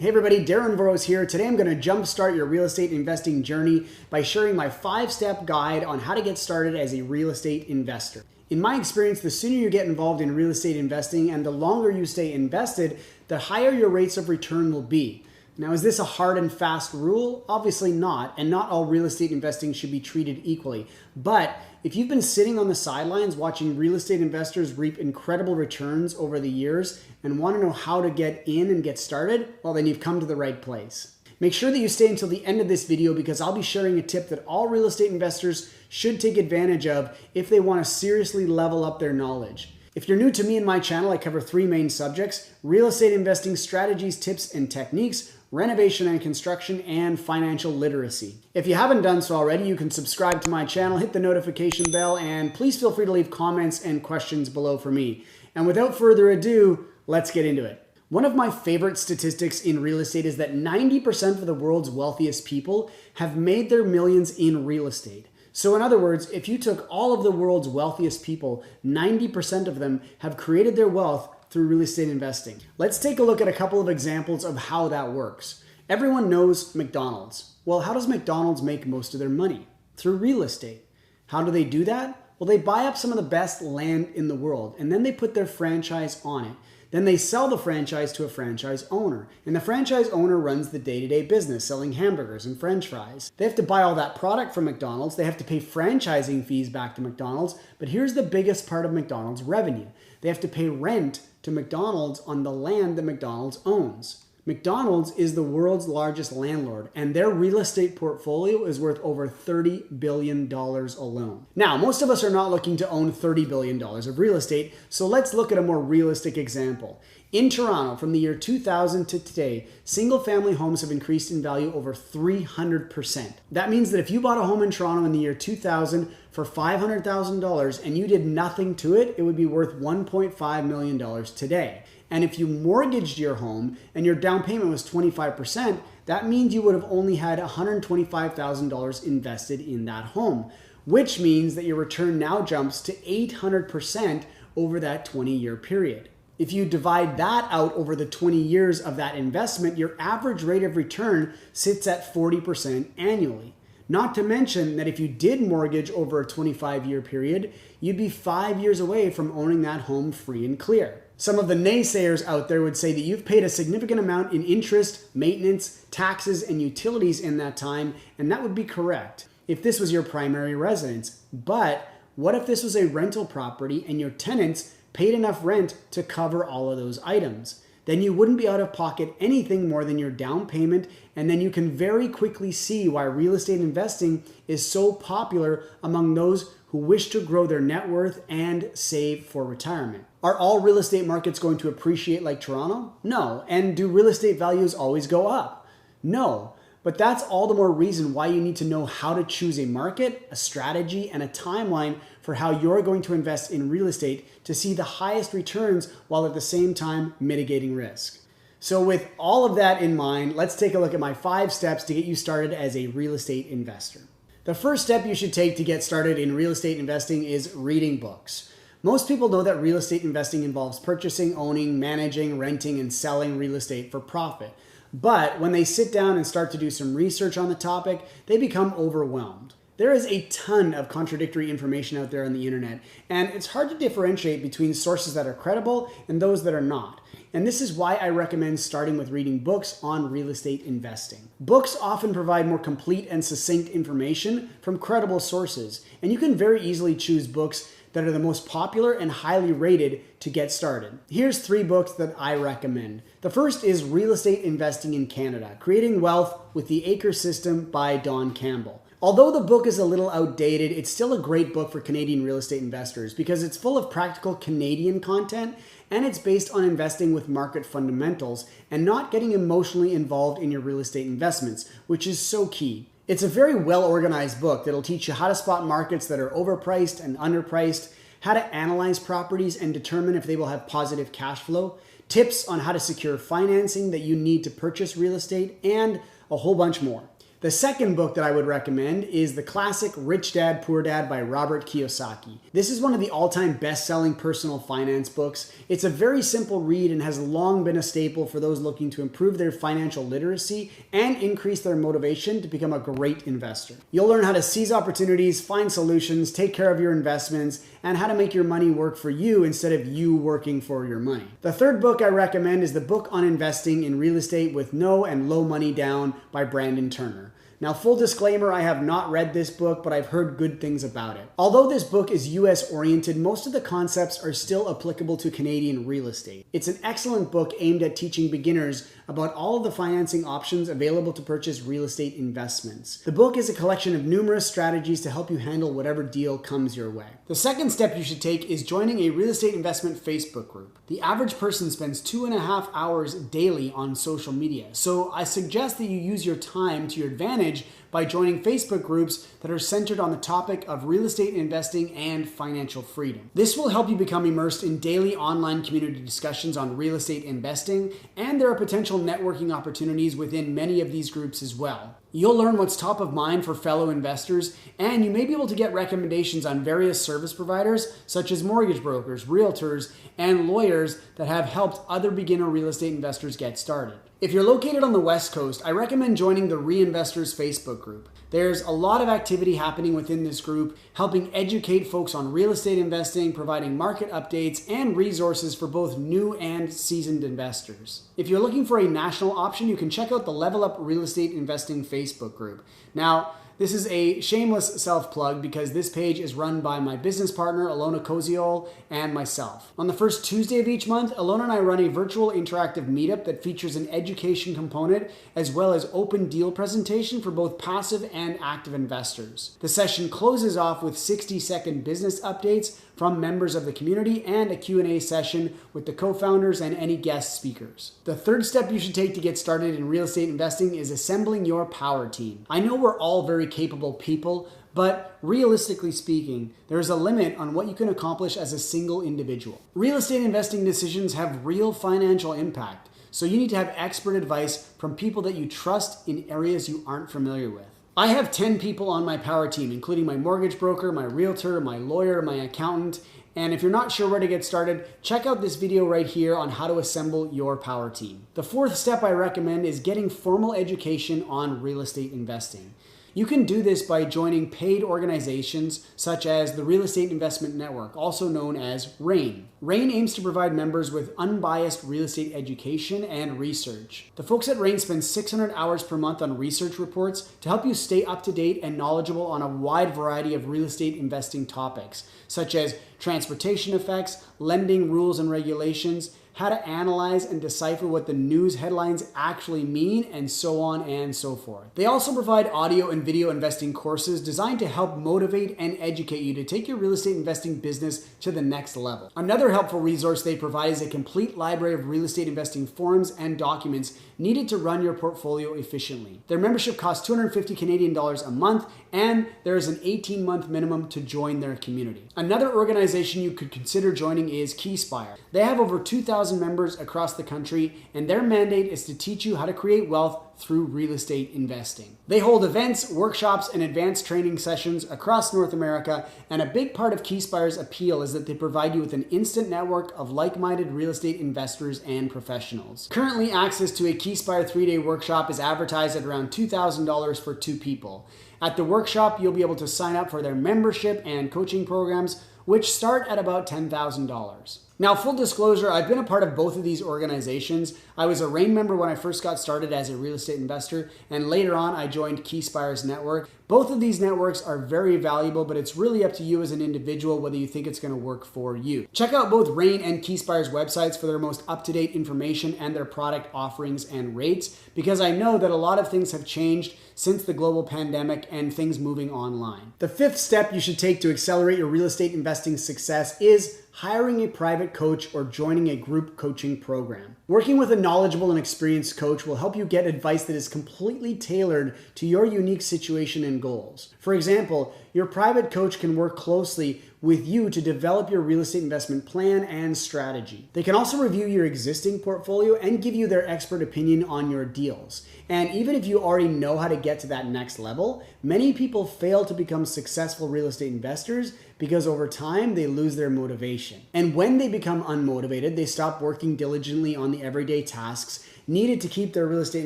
Hey everybody, Darren Voros here. Today I'm going to jumpstart your real estate investing journey by sharing my 5-step guide on how to get started as a real estate investor. In my experience, the sooner you get involved in real estate investing and the longer you stay invested, the higher your rates of return will be. Now, is this a hard and fast rule? Obviously not, and not all real estate investing should be treated equally. But if you've been sitting on the sidelines watching real estate investors reap incredible returns over the years and want to know how to get in and get started, well, then you've come to the right place. Make sure that you stay until the end of this video because I'll be sharing a tip that all real estate investors should take advantage of if they want to seriously level up their knowledge. If you're new to me and my channel, I cover 3 main subjects: real estate investing strategies, tips, and techniques, renovation and construction, and financial literacy. If you haven't done so already, you can subscribe to my channel, hit the notification bell, and please feel free to leave comments and questions below for me. And without further ado, let's get into it. One of my favorite statistics in real estate is that 90% of the world's wealthiest people have made their millions in real estate. So in other words, if you took all of the world's wealthiest people, 90% of them have created their wealth through real estate investing. Let's take a look at a couple of examples of how that works. Everyone knows McDonald's. Well, how does McDonald's make most of their money? Through real estate. How do they do that? Well, they buy up some of the best land in the world, and then they put their franchise on it. Then they sell the franchise to a franchise owner, and the franchise owner runs the day-to-day business, selling hamburgers and french fries. They have to buy all that product from McDonald's, they have to pay franchising fees back to McDonald's, but here's the biggest part of McDonald's revenue. They have to pay rent to McDonald's on the land that McDonald's owns. McDonald's is the world's largest landlord, and their real estate portfolio is worth over $30 billion alone. Now, most of us are not looking to own $30 billion of real estate, so let's look at a more realistic example. In Toronto, from the year 2000 to today, single-family homes have increased in value over 300%. That means that if you bought a home in Toronto in the year 2000 for $500,000 and you did nothing to it, it would be worth $1.5 million today. And if you mortgaged your home and your down payment was 25%, that means you would have only had $125,000 invested in that home, which means that your return now jumps to 800% over that 20-year period. If you divide that out over the 20 years of that investment, your average rate of return sits at 40% annually. Not to mention that if you did mortgage over a 25-year period, you'd be 5 years away from owning that home free and clear. Some of the naysayers out there would say that you've paid a significant amount in interest, maintenance, taxes, and utilities in that time, and that would be correct if this was your primary residence. But what if this was a rental property and your tenants paid enough rent to cover all of those items? Then you wouldn't be out of pocket anything more than your down payment, and then you can very quickly see why real estate investing is so popular among those who wish to grow their net worth and save for retirement. Are all real estate markets going to appreciate like Toronto? No. And do real estate values always go up? No. But that's all the more reason why you need to know how to choose a market, a strategy, and a timeline for how you're going to invest in real estate to see the highest returns while at the same time mitigating risk. So with all of that in mind, let's take a look at my 5 steps to get you started as a real estate investor. The first step you should take to get started in real estate investing is reading books. Most people know that real estate investing involves purchasing, owning, managing, renting, and selling real estate for profit. But when they sit down and start to do some research on the topic, they become overwhelmed. There is a ton of contradictory information out there on the internet, and it's hard to differentiate between sources that are credible and those that are not. And this is why I recommend starting with reading books on real estate investing. Books often provide more complete and succinct information from credible sources, and you can very easily choose books that are the most popular and highly rated to get started. Here's 3 books that I recommend. The first is Real Estate Investing in Canada, Creating Wealth with the Acre System by Don Campbell. Although the book is a little outdated, it's still a great book for Canadian real estate investors because it's full of practical Canadian content and it's based on investing with market fundamentals and not getting emotionally involved in your real estate investments, which is so key. It's a very well-organized book that'll teach you how to spot markets that are overpriced and underpriced, how to analyze properties and determine if they will have positive cash flow, tips on how to secure financing that you need to purchase real estate, and a whole bunch more. The second book that I would recommend is the classic Rich Dad, Poor Dad by Robert Kiyosaki. This is one of the all-time best-selling personal finance books. It's a very simple read and has long been a staple for those looking to improve their financial literacy and increase their motivation to become a great investor. You'll learn how to seize opportunities, find solutions, take care of your investments, and how to make your money work for you instead of you working for your money. The third book I recommend is the book on investing in real estate with no and low money down by Brandon Turner. Now, full disclaimer, I have not read this book, but I've heard good things about it. Although this book is US oriented, most of the concepts are still applicable to Canadian real estate. It's an excellent book aimed at teaching beginners about all of the financing options available to purchase real estate investments. The book is a collection of numerous strategies to help you handle whatever deal comes your way. The second step you should take is joining a real estate investment Facebook group. The average person spends 2.5 hours daily on social media, so I suggest that you use your time to your advantage by joining Facebook groups that are centered on the topic of real estate investing and financial freedom. This will help you become immersed in daily online community discussions on real estate investing, and there are potential networking opportunities within many of these groups as well. You'll learn what's top of mind for fellow investors, and you may be able to get recommendations on various service providers such as mortgage brokers, realtors, and lawyers that have helped other beginner real estate investors get started. If you're located on the West Coast, I recommend joining the Reinvestors Facebook group. There's a lot of activity happening within this group, helping educate folks on real estate investing, providing market updates, and resources for both new and seasoned investors. If you're looking for a national option, you can check out the Level Up Real Estate Investing Facebook group. Now, this is a shameless self-plug because this page is run by my business partner, Alona Koziol, and myself. On the first Tuesday of each month, Alona and I run a virtual interactive meetup that features an education component as well as open deal presentation for both passive and active investors. The session closes off with 60-second business updates from members of the community and a Q&A session with the co-founders and any guest speakers. The third step you should take to get started in real estate investing is assembling your power team. I know we're all very capable people, but realistically speaking, there is a limit on what you can accomplish as a single individual. Real estate investing decisions have real financial impact, so you need to have expert advice from people that you trust in areas you aren't familiar with. I have 10 people on my power team, including my mortgage broker, my realtor, my lawyer, my accountant, and if you're not sure where to get started, check out this video right here on how to assemble your power team. The fourth step I recommend is getting formal education on real estate investing. You can do this by joining paid organizations such as the Real Estate Investment Network, also known as REIN. REIN aims to provide members with unbiased real estate education and research. The folks at REIN spend 600 hours per month on research reports to help you stay up to date and knowledgeable on a wide variety of real estate investing topics, such as transportation effects, lending rules and regulations, how to analyze and decipher what the news headlines actually mean, and so on and so forth. They also provide audio and video investing courses designed to help motivate and educate you to take your real estate investing business to the next level. Another helpful resource they provide is a complete library of real estate investing forms and documents needed to run your portfolio efficiently. Their membership costs 250 Canadian dollars a month, and there is an 18-month minimum to join their community. Another organization you could consider joining is Keyspire. They have over 2,000 members across the country, and their mandate is to teach you how to create wealth through real estate investing. They hold events, workshops, and advanced training sessions across North America, and a big part of Keyspire's appeal is that they provide you with an instant network of like-minded real estate investors and professionals. Currently, access to a Keyspire 3-day workshop is advertised at around $2,000 for 2 people. At the workshop, you'll be able to sign up for their membership and coaching programs, which start at about $10,000. Now, full disclosure, I've been a part of both of these organizations. I was a REIN member when I first got started as a real estate investor, and later on I joined Keyspire's network. Both of these networks are very valuable, but it's really up to you as an individual whether you think it's going to work for you. Check out both REIN and Keyspire's websites for their most up-to-date information and their product offerings and rates, because I know that a lot of things have changed since the global pandemic and things moving online. The fifth step you should take to accelerate your real estate investing success is hiring a private coach or joining a group coaching program. Working with a knowledgeable and experienced coach will help you get advice that is completely tailored to your unique situation and goals. For example, your private coach can work closely with you to develop your real estate investment plan and strategy. They can also review your existing portfolio and give you their expert opinion on your deals. And even if you already know how to get to that next level, many people fail to become successful real estate investors because over time they lose their motivation. And when they become unmotivated, they stop working diligently on the everyday tasks needed to keep their real estate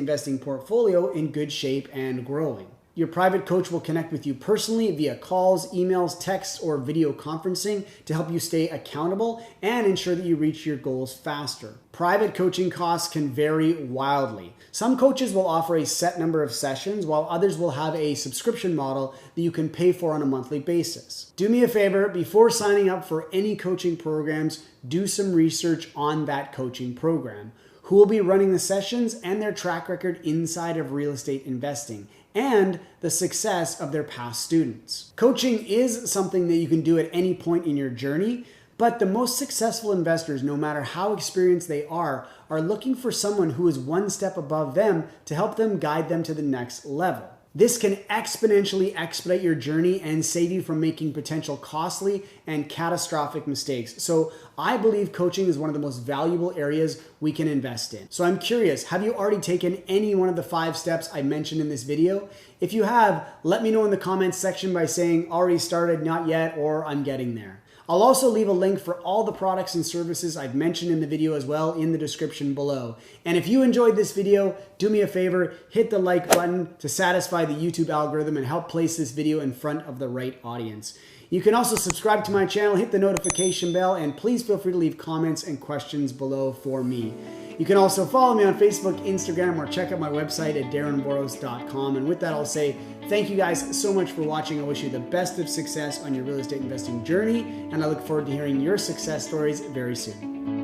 investing portfolio in good shape and growing. Your private coach will connect with you personally via calls, emails, texts, or video conferencing to help you stay accountable and ensure that you reach your goals faster. Private coaching costs can vary wildly. Some coaches will offer a set number of sessions, while others will have a subscription model that you can pay for on a monthly basis. Do me a favor, before signing up for any coaching programs, do some research on that coaching program. Who will be running the sessions and their track record inside of real estate investing, and the success of their past students. Coaching is something that you can do at any point in your journey, but the most successful investors, no matter how experienced they are looking for someone who is one step above them to help them guide them to the next level. This can exponentially expedite your journey and save you from making potential costly and catastrophic mistakes. So I believe coaching is one of the most valuable areas we can invest in. So I'm curious, have you already taken any one of the 5 steps I mentioned in this video? If you have, let me know in the comments section by saying already started, not yet, or I'm getting there. I'll also leave a link for all the products and services I've mentioned in the video as well in the description below. And if you enjoyed this video, do me a favor, hit the like button to satisfy the YouTube algorithm and help place this video in front of the right audience. You can also subscribe to my channel, hit the notification bell, and please feel free to leave comments and questions below for me. You can also follow me on Facebook, Instagram, or check out my website at darrenboros.com. And with that, I'll say thank you guys so much for watching. I wish you the best of success on your real estate investing journey, and I look forward to hearing your success stories very soon.